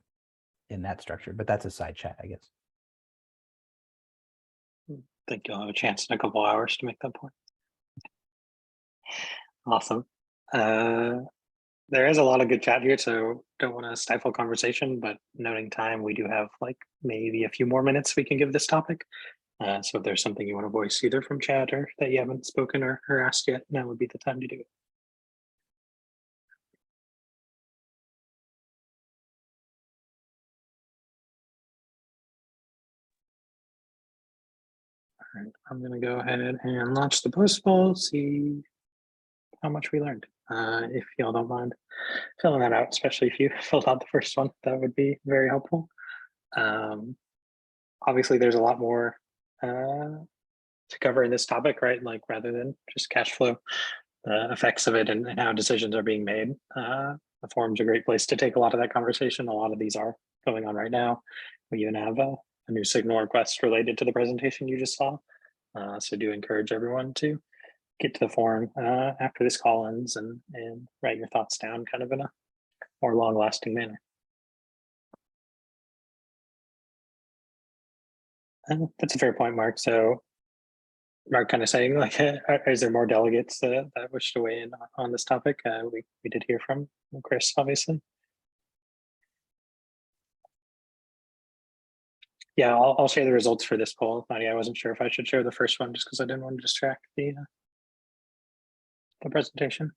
in that structure? But that's a side chat, I guess. I think you'll have a chance in a couple hours to make that point. Awesome. There is a lot of good chat here, so don't want to stifle conversation, but noting time, we do have like maybe a few more minutes we can give this topic. So if there's something you want to voice either from chat or that you haven't spoken or asked yet, now would be the time to do it. All right, I'm going to go ahead and launch the post poll, see how much we learned. If y'all don't mind filling that out, especially if you filled out the first one, that would be very helpful. Obviously, there's a lot more to cover in this topic, right? Like rather than just cash flow, the effects of it and how decisions are being made. The forum's a great place to take a lot of that conversation. A lot of these are going on right now. We even have a new signal request related to the presentation you just saw. So do encourage everyone to get to the forum after this call ends and write your thoughts down kind of in a more long-lasting manner. That's a fair point, Mark. So Mark kind of saying like, is there more delegates that wish to weigh in on this topic? We did hear from Chris, obviously. Yeah, I'll share the results for this poll. Nadia, I wasn't sure if I should share the first one just because I didn't want to distract the presentation.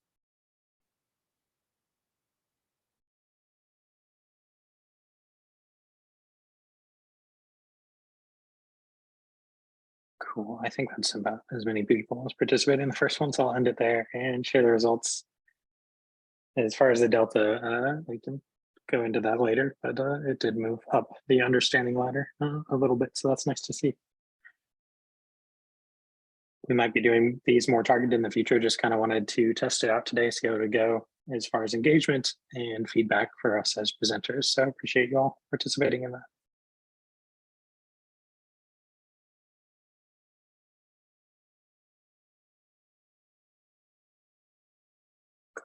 Cool. I think that's about as many people as participated in the first one, so I'll end it there and share the results. As far as the delta, we can go into that later, but it did move up the understanding ladder a little bit, so that's nice to see. We might be doing these more targeted in the future, just kind of wanted to test it out today, see how it go as far as engagement and feedback for us as presenters. So I appreciate you all participating in that.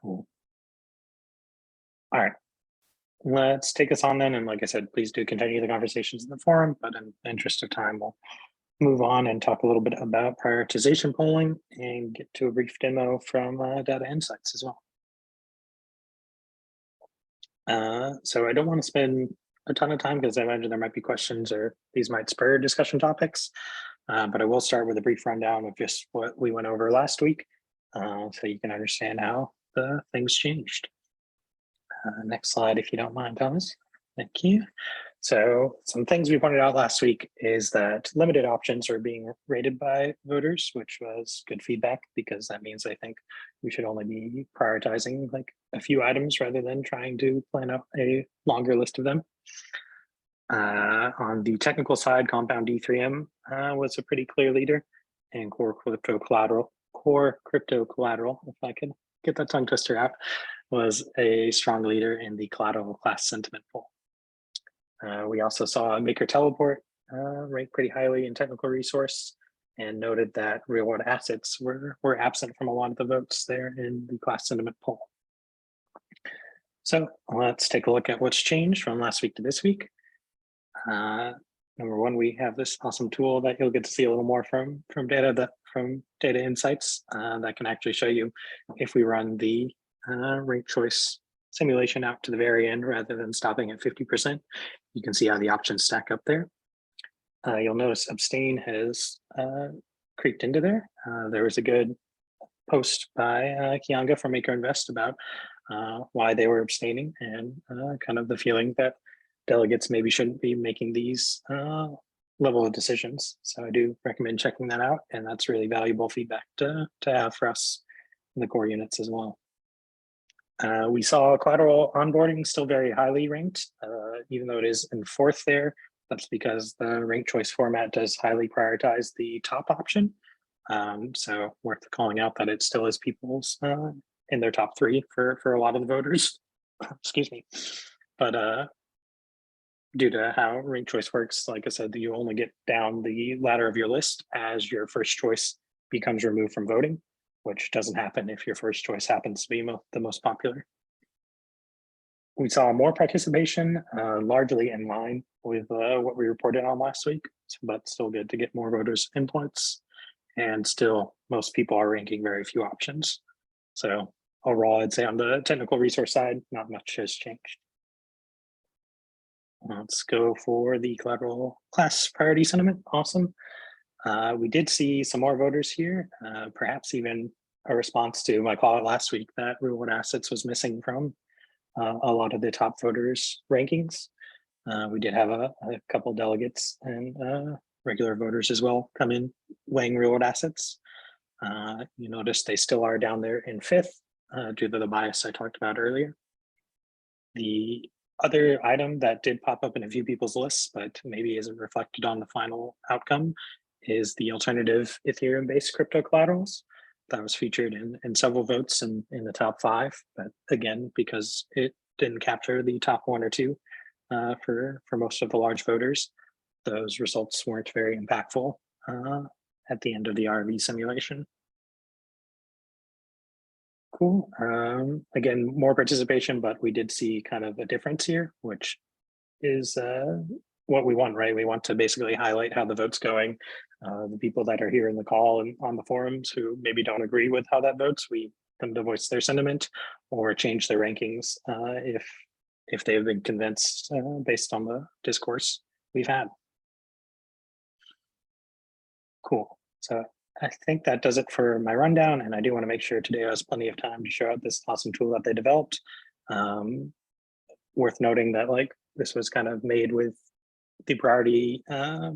Cool. All right, let's take us on then. And like I said, please do continue the conversations in the forum, but in the interest of time, we'll move on and talk a little bit about prioritization polling and get to a brief demo from Data Insights as well. So I don't want to spend a ton of time because I imagine there might be questions or these might spur discussion topics, but I will start with a brief rundown of just what we went over last week. so you can understand how the things changed. Next slide, if you don't mind, Thomas. Thank you. So some things we pointed out last week is that limited options are being rated by voters, which was good feedback, because that means I think we should only be prioritizing like a few items rather than trying to plan out a longer list of them. On the technical side, compound D3M was a pretty clear leader, and core crypto collateral, if I could get that tongue twister out, was a strong leader in the collateral class sentiment poll. We also saw MakerDAO rank pretty highly in technical resource, and noted that real world assets were absent from a lot of the votes there in the class sentiment poll. So let's take a look at what's changed from last week to this week. Number one, we have this awesome tool that you'll get to see a little more from data insights that can actually show you if we run the rank choice simulation out to the very end rather than stopping at 50%. You can see how the options stack up there. You'll notice abstain has creeped into there. There was a good post by Qianga from Maker Invest about why they were abstaining, and kind of the feeling that delegates maybe shouldn't be making these level of decisions. So I do recommend checking that out, and that's really valuable feedback to have for us in the core units as well. We saw collateral onboarding still very highly ranked, even though it is in 4th there. That's because the rank choice format does highly prioritize the top option. So worth calling out that it still is people's in their top 3 for a lot of the voters. Excuse me. But due to how rank choice works, like I said, you only get down the ladder of your list as your first choice becomes removed from voting, which doesn't happen if your first choice happens to be the most popular. We saw more participation, largely in line with what we reported on last week, but still good to get more voters' inputs. And still, most people are ranking very few options. So overall, I'd say on the technical resource side, not much has changed. Let's go for the collateral class priority sentiment. Awesome. We did see some more voters here, perhaps even a response to my call out last week that real world assets was missing from a lot of the top voters' rankings. We did have a couple delegates and regular voters as well come in weighing real world assets. You notice they still are down there in 5th due to the bias I talked about earlier. The other item that did pop up in a few people's lists, but maybe isn't reflected on the final outcome, is the alternative Ethereum-based crypto collaterals. That was featured in several votes in the top 5, but again, because it didn't capture the top 1 or 2 for most of the large voters, those results weren't very impactful at the end of the RV simulation. Cool. Again, more participation, but we did see kind of a difference here, which is what we want, right? We want to basically highlight how the vote's going. The people that are here in the call and on the forums who maybe don't agree with how that votes, we them to voice their sentiment or change their rankings if they have been convinced based on the discourse we've had. Cool. So I think that does it for my rundown, and I do want to make sure today has plenty of time to show out this awesome tool that they developed. Worth noting that like this was kind of made with the priority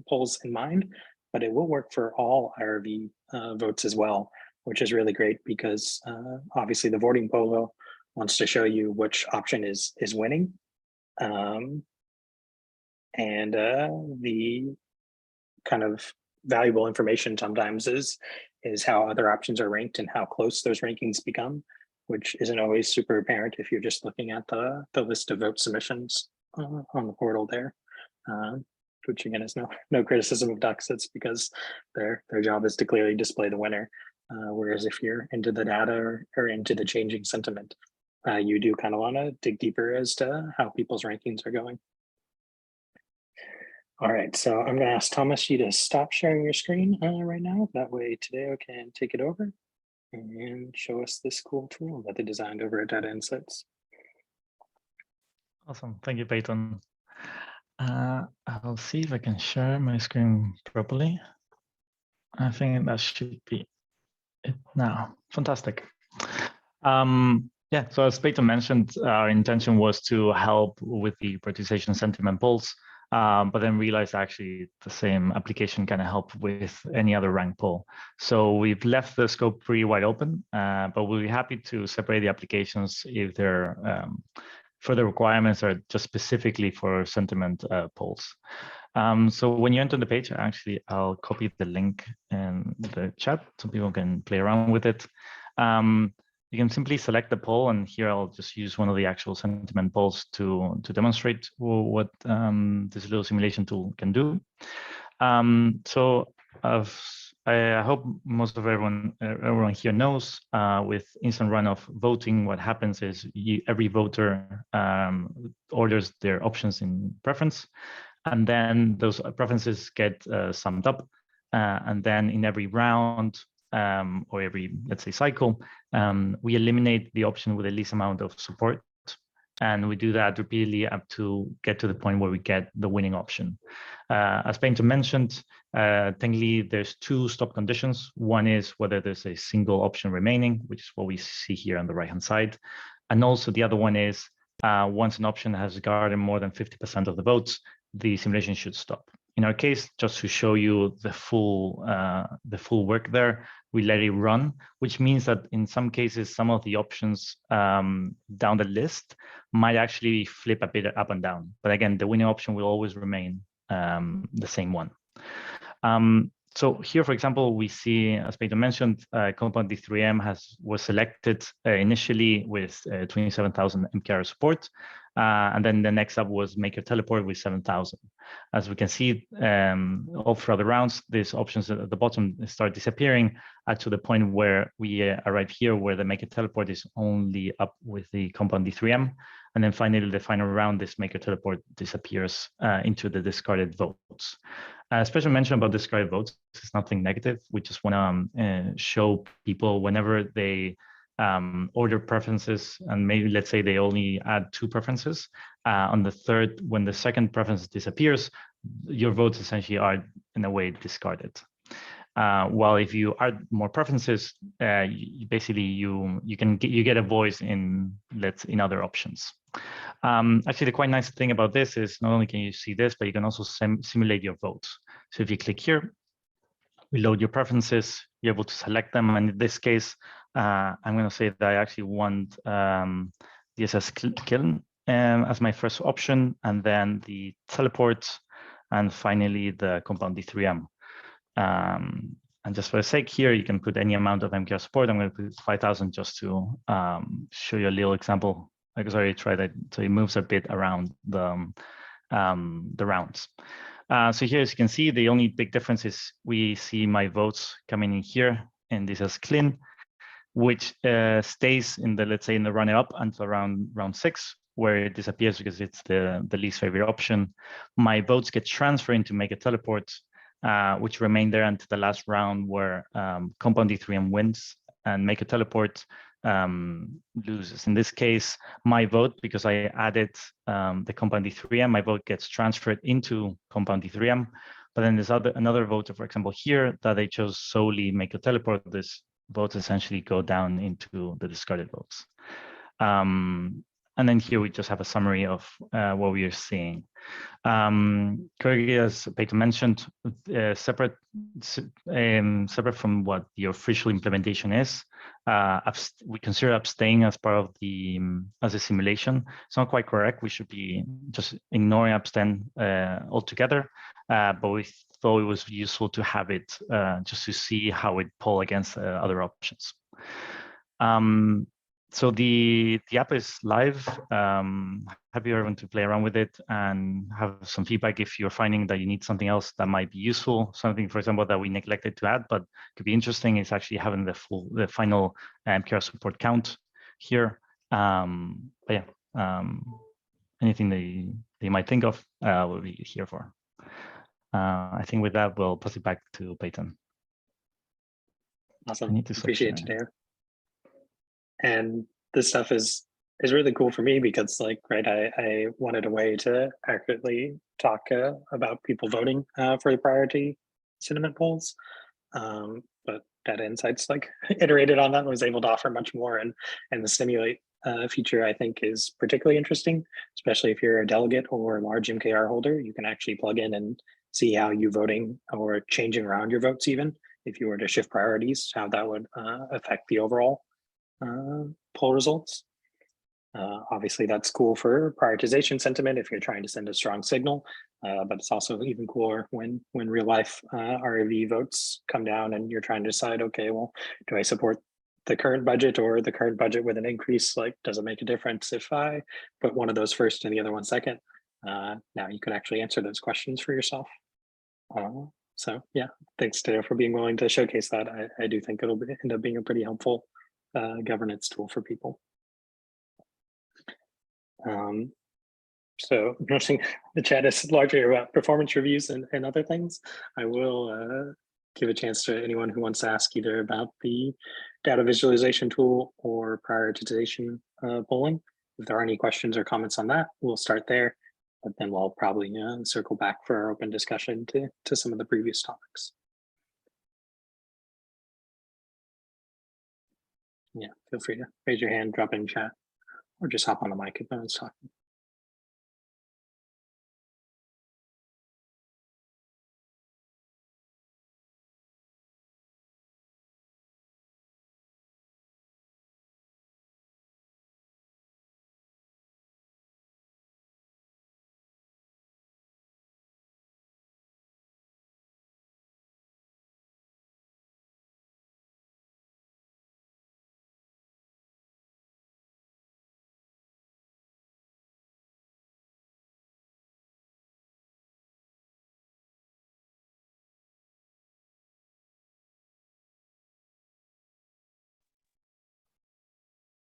polls in mind, but it will work for all IRV votes as well, which is really great because obviously the voting poll wants to show you which option is winning. And the kind of valuable information sometimes is how other options are ranked and how close those rankings become, which isn't always super apparent if you're just looking at the list of vote submissions on the portal there. Which again is no criticism of Ducks, it's because their job is to clearly display the winner. Whereas if you're into the data or into the changing sentiment, you do kind of want to dig deeper as to how people's rankings are going. All right, so I'm going to ask Thomas you to stop sharing your screen right now. That way Tadeo can take it over and show us this cool tool that they designed over at Data Insights. Awesome, thank you, Peyton. I'll see if I can share my screen properly. I think that should be it now. Fantastic. Yeah, so as Peyton mentioned, our intention was to help with the prioritization sentiment polls, but then realized actually the same application can help with any other rank poll. So we've left the scope pretty wide open, but we'll be happy to separate the applications if there are further requirements are just specifically for sentiment polls. So when you enter the page, actually, I'll copy the link in the chat so people can play around with it. You can simply select the poll, and here I'll just use one of the actual sentiment polls to demonstrate what this little simulation tool can do. So I hope most of everyone here knows with instant runoff voting, what happens is every voter orders their options in preference, and then those preferences get summed up, and then in every round or every, let's say, cycle, we eliminate the option with the least amount of support. And we do that repeatedly up to get to the point where we get the winning option. As Peyton mentioned, technically there's two stop conditions. One is whether there's a single option remaining, which is what we see here on the right-hand side. And also the other one is once an option has garnered more than 50% of the votes, the simulation should stop. In our case, just to show you the full work there, we let it run, which means that in some cases, some of the options down the list might actually flip a bit up and down. But again, the winning option will always remain the same one. So here, for example, we see, as Peyton mentioned, compound 𝘧𝘪𝘴 was selected initially with 27,000 MKR support. And then the next up was MakerTeleport with 7,000. As we can see, all throughout the rounds, these options at the bottom start disappearing to the point where we arrive here, where the MakerTeleport is only up with the compound 𝘧𝘪𝘴. And then finally, the final round, this MakerTeleport disappears into the discarded votes. Special mention about discarded votes is nothing negative. We just want to show people whenever they order preferences, and maybe let's say they only add 2 preferences. On the third, when the second preference disappears, your votes essentially are in a way discarded. While if you add more preferences, basically you get a voice in other options. Actually, the quite nice thing about this is not only can you see this, but you can also simulate your votes. So if you click here, we load your preferences, you're able to select them. And in this case, I'm going to say that I actually want 𝘧𝘪𝘃 as my first option, and then the teleport, and finally the compound 𝘧𝘪𝘴. And just for the sake here, you can put any amount of MKR support. I'm going to put 5,000 just to show you a little example, because I already tried it. So it moves a bit around the rounds. So here, as you can see, the only big difference is we see my votes coming in here, and this is clean, which stays in the, let's say, in the runner-up until around round 6, where it disappears because it's the least favorite option. My votes get transferred into MakerTeleport, which remain there until the last round, where compound 𝘧𝘪𝘴 wins and MakerTeleport loses. In this case, my vote, because I added the compound 𝘧𝘪𝘴, my vote gets transferred into compound 𝘧𝘧𝘴. But then there's another voter, for example, here that they chose solely MakerTeleport. This votes essentially go down into the discarded votes. And then here we just have a summary of what we are seeing. Currently, as Peyton mentioned, separate from what the official implementation is, we consider abstain as part of the as a simulation. It's not quite correct. We should be just ignoring abstain altogether. But we thought it was useful to have it just to see how it poll against other options. So the app is live. Happy everyone to play around with it and have some feedback if you're finding that you need something else that might be useful. Something, for example, that we neglected to add, but could be interesting is actually having the final MKR support count here. But yeah, anything that you might think of, we'll be here for. I think with that, we'll pass it back to Peyton. Awesome. Appreciate you, Dave. And this stuff is really cool for me because, like, right, I wanted a way to accurately talk about people voting for the priority sentiment polls. But Data Insights like iterated on that and was able to offer much more. And the Simulate feature, I think, is particularly interesting, especially if you're a delegate or a large MKR holder. You can actually plug in and see how you voting or changing around your votes, even if you were to shift priorities, how that would affect the overall poll results. Obviously, that's cool for prioritization sentiment if you're trying to send a strong signal, but it's also even cooler when real life RAV votes come down and you're trying to decide, okay, well, do I support the current budget or the current budget with an increase? Like, does it make a difference if I put one of those first and the other one second? Now you can actually answer those questions for yourself. So yeah, thanks to for being willing to showcase that. I do think it'll end up being a pretty helpful governance tool for people. So noticing the chat is largely about performance reviews and other things. I will give a chance to anyone who wants to ask either about the data visualization tool or prioritization polling. If there are any questions or comments on that, we'll start there, but then we'll probably circle back for our open discussion to some of the previous topics. Yeah, feel free to raise your hand, drop it in chat, or just hop on the mic if no one's talking.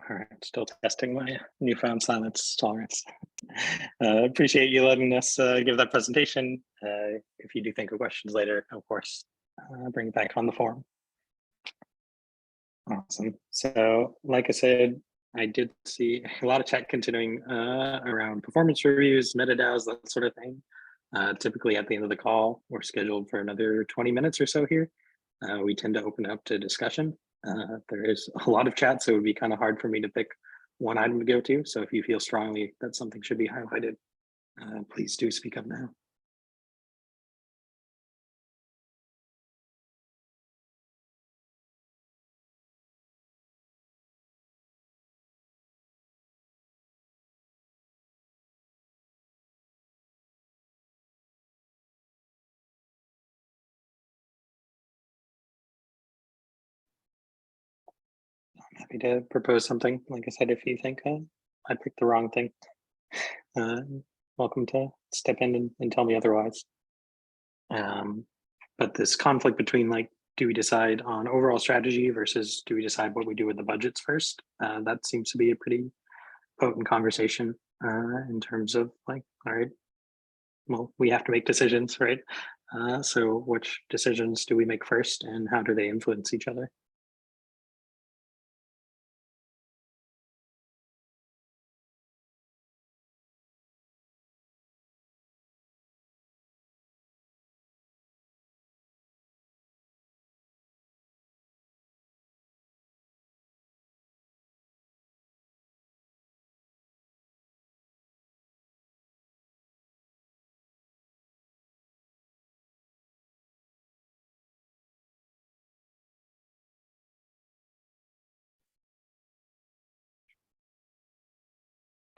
All right, still testing my newfound silence tolerance. Appreciate you letting us give that presentation. If you do think of questions later, of course, bring it back on the forum. Awesome. So like I said, I did see a lot of chat continuing around performance reviews, MetaDAOs, that sort of thing. Typically at the end of the call, we're scheduled for another 20 minutes or so here. We tend to open up to discussion. There is a lot of chat, so it would be kind of hard for me to pick one item to go to. So if you feel strongly that something should be highlighted, please do speak up now. Happy to propose something. Like I said, if you think I picked the wrong thing, welcome to step in and tell me otherwise. But this conflict between like, do we decide on overall strategy versus do we decide what we do with the budgets first? That seems to be a pretty potent conversation in terms of like, all right, well, we have to make decisions, right? So which decisions do we make first and how do they influence each other?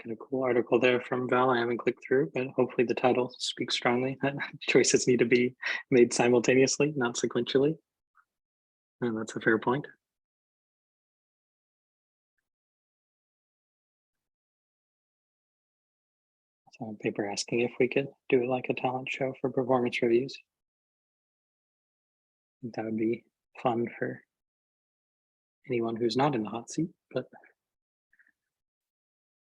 Kind of cool article there from Val. I haven't clicked through, but hopefully the title speaks strongly. Choices need to be made simultaneously, not sequentially. And that's a fair point. So paper asking if we could do like a talent show for performance reviews. I think that would be fun for anyone who's not in the hot seat, but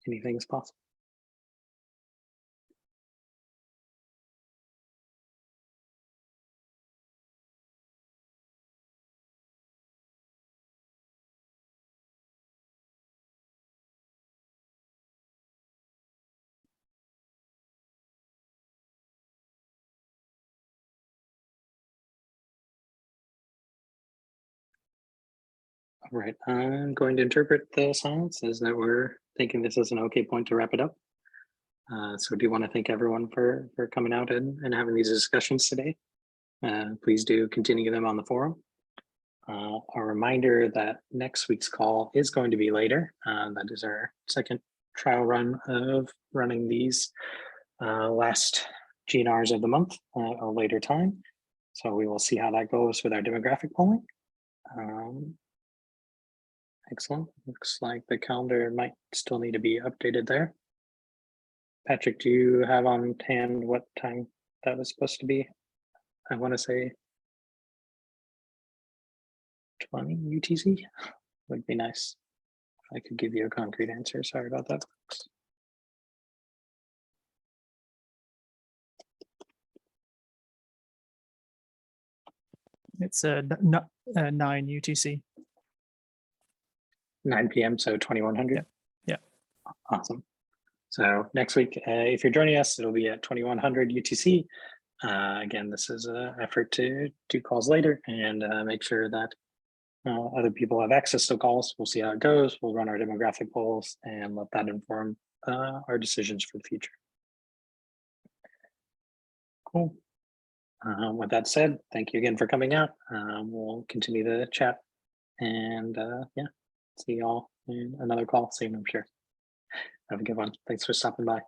anything is possible. All right, I'm going to interpret the silence as that we're thinking this is an okay point to wrap it up. So do want to thank everyone for coming out and having these discussions today. Please do continue them on the forum. A reminder that next week's call is going to be later. That is our second trial run of running these last GNRs of the month, a later time. So we will see how that goes with our demographic polling. Excellent. Looks like the calendar might still need to be updated there. Patrick, do you have on hand what time that was supposed to be? I want to say 20 UTC would be nice. If I could give you a concrete answer. Sorry about that. It's 9 UTC. 9 p.m. So 2100. Yeah. Awesome. So next week, if you're joining us, it'll be at 2100 UTC. Again, this is an effort to do calls later and make sure that other people have access to calls. We'll see how it goes. We'll run our demographic polls and let that inform our decisions for the future. Cool. With that said, thank you again for coming out. We'll continue the chat and yeah, see y'all in another call soon, I'm sure. Have a good one. Thanks for stopping by.